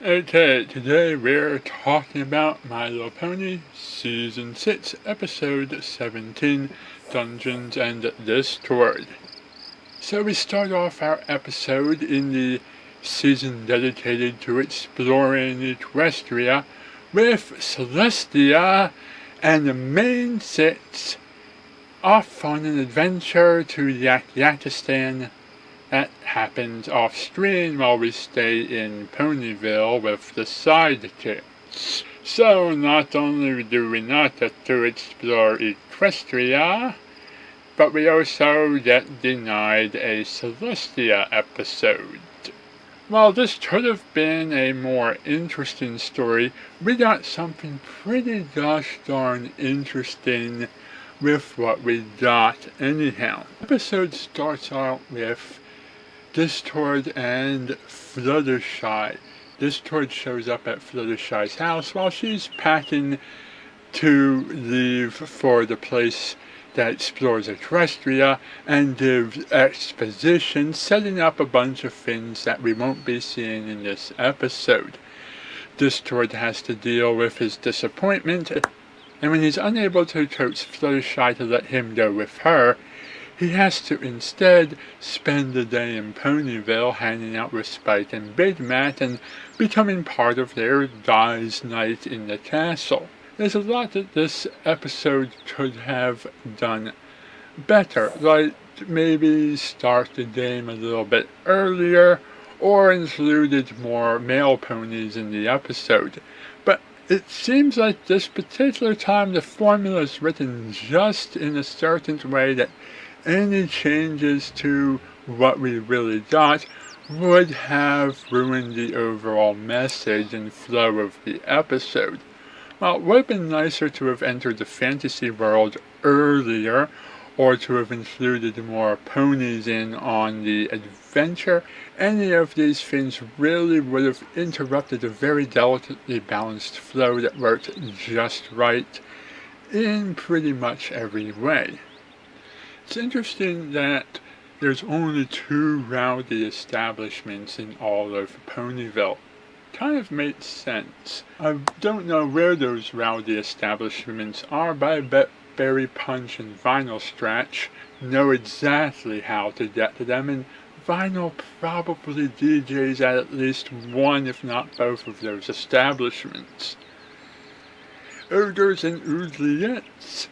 Okay, today we're talking about My Little Pony Season 6, Episode 17, Dungeons and Discord. So we start off our episode in the season dedicated to exploring Equestria with Celestia and the main six off on an adventure to Yakistan. That happens off screen while we stay in Ponyville with the sidekicks. So not only do we not get to explore Equestria, but we also get denied a Celestia episode. While this could have been a more interesting story, we got something pretty gosh darn interesting with what we got anyhow. The episode starts out with Discord and Fluttershy. Discord shows up at Fluttershy's house while she's packing to leave for the place that explores Equestria and gives exposition, setting up a bunch of things that we won't be seeing in this episode. Discord has to deal with his disappointment, and when he's unable to coax Fluttershy to let him go with her, he has to instead spend the day in Ponyville hanging out with Spike and Big Matt and becoming part of their guys' night in the castle. There's a lot that this episode could have done better, like maybe start the game a little bit earlier or included more male ponies in the episode. But it seems like this particular time the formula is written just in a certain way that any changes to what we really got would have ruined the overall message and flow of the episode. Well, it would have been nicer to have entered the fantasy world earlier, or to have included more ponies in on the adventure. Any of these things really would have interrupted a very delicately balanced flow that worked just right in pretty much every way. It's interesting that there's only 2 rowdy establishments in all of Ponyville. Kind of makes sense. I don't know where those rowdy establishments are, but I bet Berry Punch and Vinyl Scratch know exactly how to get to them, and Vinyl probably DJs at least one, if not both, of those establishments. Ogres and Oubliettes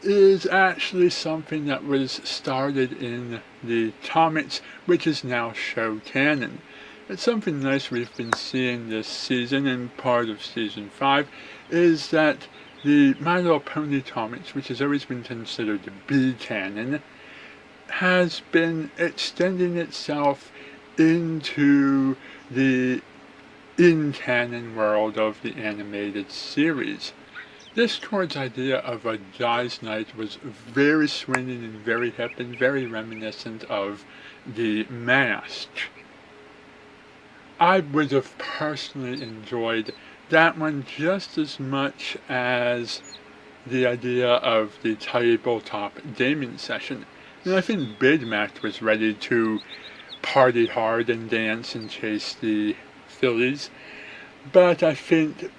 is actually something that was started in the comics, which is now show canon. It's something nice we've been seeing this season, and part of season 5 is that the My Little Pony comics, which has always been considered to be canon, has been extending itself into the in-canon world of the animated series. Discord's idea of a guys' night was very swinging and very hip and very reminiscent of the Mask. I would have personally enjoyed that one just as much as the idea of the tabletop gaming session. And I think Big Mac was ready to party hard and dance and chase the fillies, but I think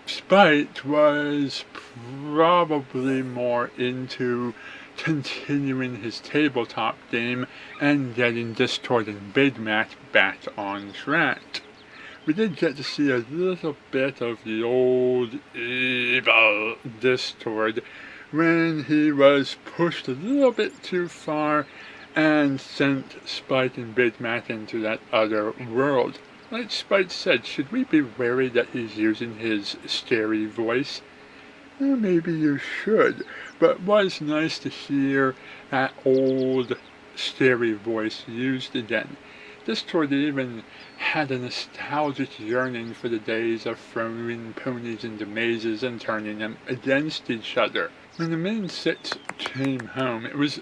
Spite was probably more into continuing his tabletop game and getting Discord and Big Mac back on track. We did get to see a little bit of the old evil Discord when he was pushed a little bit too far and sent Spite and Big Mac into that other world. Like Spite said, should we be wary that he's using his scary voice? Well, maybe you should, but it was nice to hear that old scary voice used again. Discord even had a nostalgic yearning for the days of throwing ponies into mazes and turning them against each other. When the main six came home, it was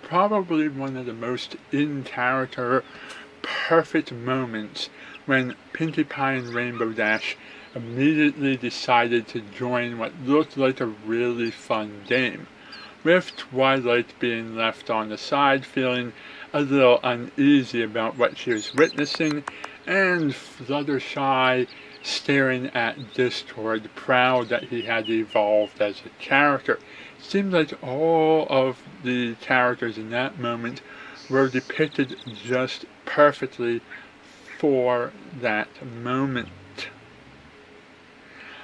probably one of the most in-character, perfect moments when Pinkie Pie and Rainbow Dash immediately decided to join what looked like a really fun game, with Twilight being left on the side feeling a little uneasy about what she was witnessing, and Fluttershy staring at Discord, proud that he had evolved as a character. It seemed like all of the characters in that moment were depicted just perfectly for that moment.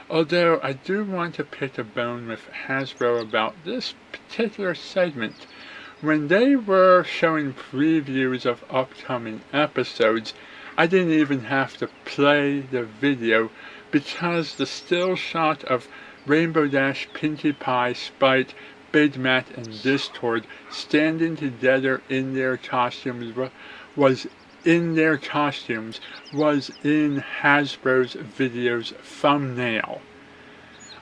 Although I do want to pick a bone with Hasbro about this particular segment. When they were showing previews of upcoming episodes, I didn't even have to play the video because the still shot of Rainbow Dash, Pinkie Pie, Spite, Big Matt, and Discord standing together in their costumes was in Hasbro's video's thumbnail.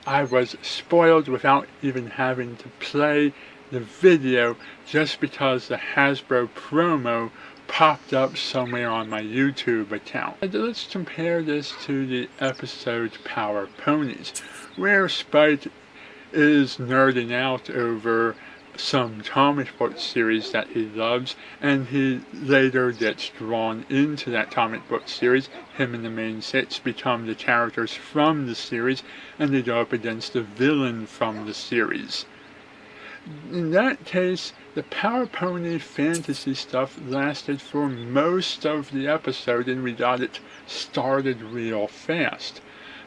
I was spoiled without even having to play the video just because the Hasbro promo popped up somewhere on my YouTube account. And let's compare this to the episode Power Ponies, where Spite is nerding out over some comic book series that he loves, and he later gets drawn into that comic book series. Him and the main six become the characters from the series, and they go up against the villain from the series. In that case, the Power Pony fantasy stuff lasted for most of the episode, and we got it started real fast.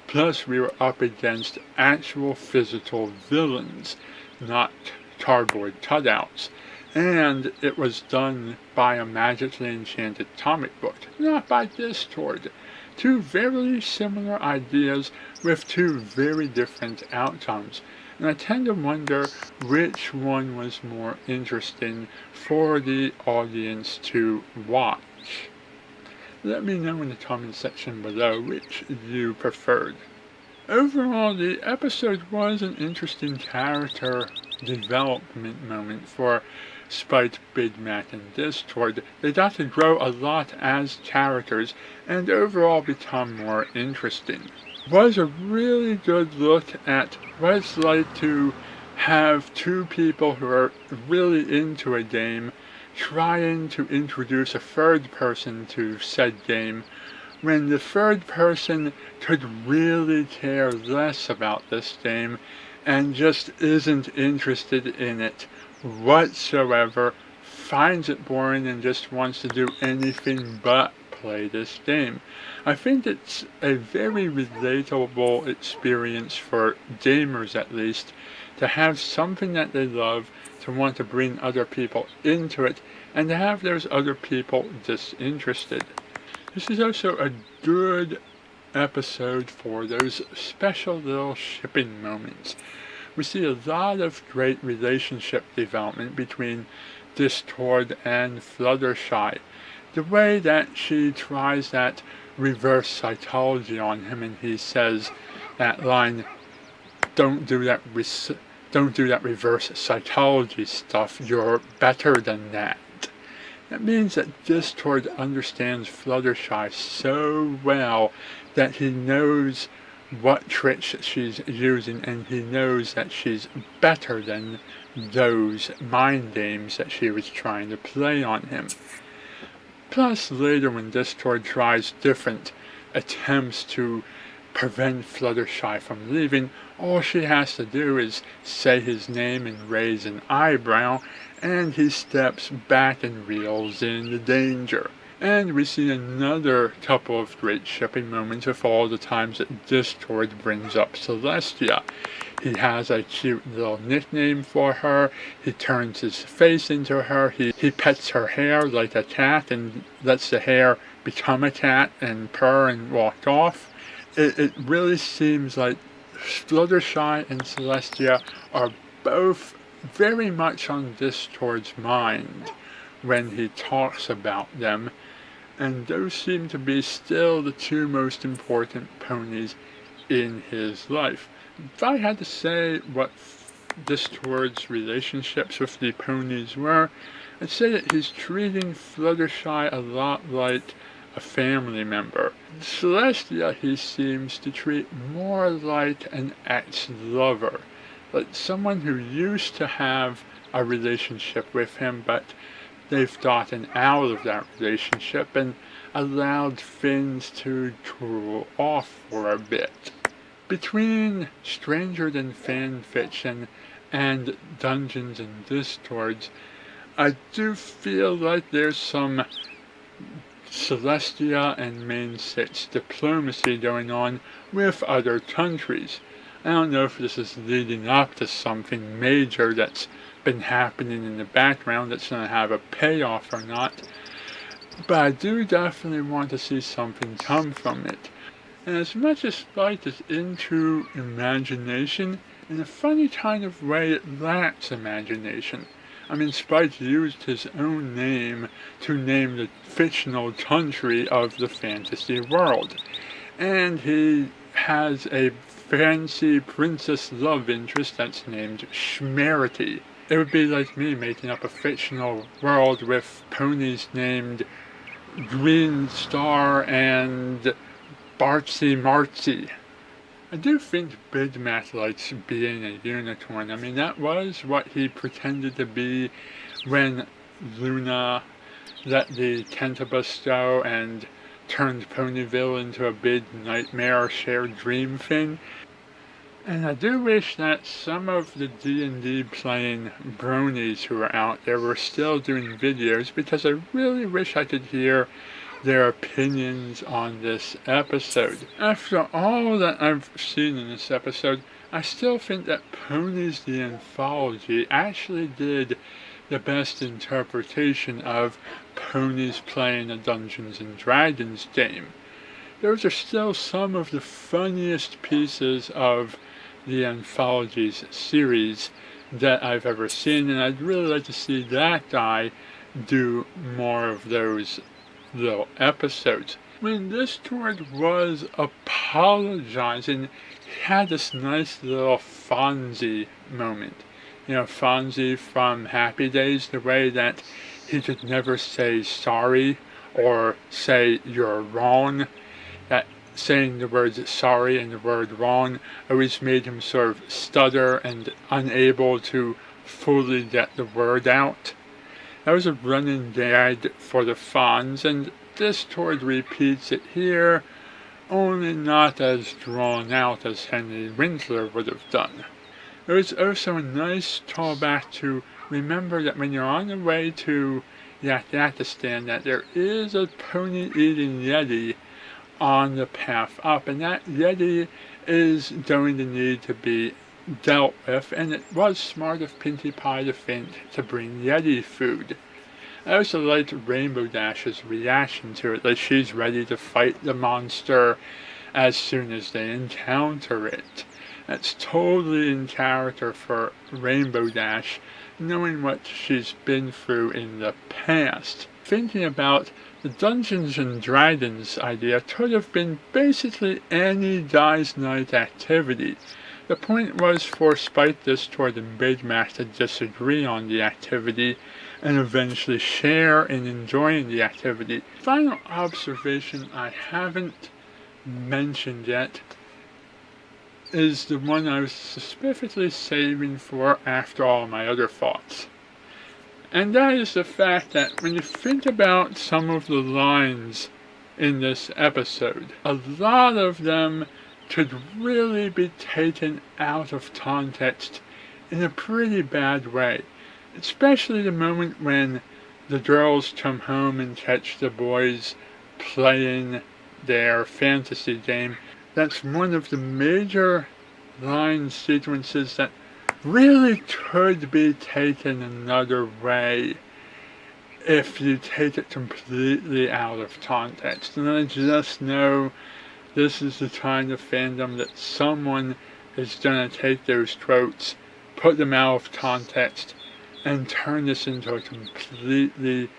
Plus, we were up against actual physical villains, not cardboard cutouts, and it was done by a magically enchanted comic book, not by Discord. Two very similar ideas with two very different outcomes, and I tend to wonder which one was more interesting for the audience to watch. Let me know in the comment section below which you preferred. Overall, the episode was an interesting character development moment for Spite, Big Mac, and Discord. They got to grow a lot as characters and overall become more interesting. It was a really good look at what it's like to have two people who are really into a game trying to introduce a third person to said game, when the third person could really care less about this game and just isn't interested in it whatsoever, finds it boring and just wants to do anything but play this game. I think it's a very relatable experience for gamers, at least, to have something that they love, to want to bring other people into it, and to have those other people disinterested. This is also a good episode for those special little shipping moments. We see a lot of great relationship development between Discord and Fluttershy. The way that she tries that reverse psychology on him, and he says that line, don't do that reverse psychology stuff, you're better than that. That means that Discord understands Fluttershy so well that he knows what tricks she's using, and he knows that she's better than those mind games that she was trying to play on him. Plus, later when Discord tries different attempts to prevent Fluttershy from leaving, all she has to do is say his name and raise an eyebrow, and he steps back and reels in the danger. And we see another couple of great shipping moments with all the times that Discord brings up Celestia. He has a cute little nickname for her, he turns his face into her, he pets her hair like a cat and lets the hair become a cat and purr and walk off. It really seems like Fluttershy and Celestia are both very much on Discord's mind when he talks about them, and those seem to be still the two most important ponies in his life. If I had to say what Discord's relationships with the ponies were, I'd say that he's treating Fluttershy a lot like a family member. Celestia he seems to treat more like an ex-lover, like someone who used to have a relationship with him, but they've gotten out of that relationship, and allowed things to cool off for a bit. Between Stranger Than Fan Fiction and Dungeons and Discords, I do feel like there's some Celestia and Main 6 diplomacy going on with other countries. I don't know if this is leading up to something major that's been happening in the background that's going to have a payoff or not, but I do definitely want to see something come from it. And as much as Spike is into imagination, in a funny kind of way it lacks imagination. I mean, Spike used his own name to name the fictional country of the fantasy world. And he has a fancy princess love interest that's named Schmerity. It would be like me making up a fictional world with ponies named Green Star and Bartsy Martsy. I do think Big Mac likes being a unicorn. I mean, that was what he pretended to be when Luna let the Tentibus go and turned Ponyville into a big nightmare shared dream thing. And I do wish that some of the D&D playing bronies who are out there were still doing videos, because I really wish I could hear their opinions on this episode. After all that I've seen in this episode, I still think that Ponies the Anthology actually did the best interpretation of ponies playing a Dungeons and Dragons game. Those are still some of the funniest pieces of the Anthologies series that I've ever seen, and I'd really like to see that guy do more of those little episodes. When Discord was apologizing, he had this nice little Fonzie moment. You know, Fonzie from Happy Days, the way that he could never say sorry or say you're wrong. That saying the words sorry and the word wrong always made him sort of stutter and unable to fully get the word out. That was a running gag for the Fonz, and Discord repeats it here, only not as drawn out as Henry Winkler would have done. It was also a nice callback to remember that when you're on the way to Yakyatistan, that there is a pony-eating Yeti on the path up, and that Yeti is going to need to be dealt with, and it was smart of Pinkie Pie to think to bring Yeti food. I also liked Rainbow Dash's reaction to it, like she's ready to fight the monster as soon as they encounter it. That's totally in character for Rainbow Dash, knowing what she's been through in the past. Thinking about the Dungeons and Dragons idea could have been basically any guys' night activity. The point was for Spike, Discord, and Big Mac to disagree on the activity and eventually share in enjoying the activity. Final observation I haven't mentioned yet is the one I was specifically saving for after all my other thoughts. And that is the fact that when you think about some of the lines in this episode, a lot of them could really be taken out of context in a pretty bad way. Especially the moment when the girls come home and catch the boys playing their fantasy game. That's one of the major line sequences that really could be taken another way if you take it completely out of context. And I just know this is the kind of fandom that someone is going to take those quotes, put them out of context, and turn this into a completely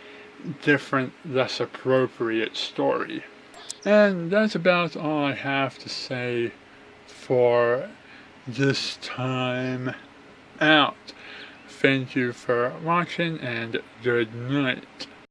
different, less appropriate story. And that's about all I have to say for this time out. Thank you for watching, and good night.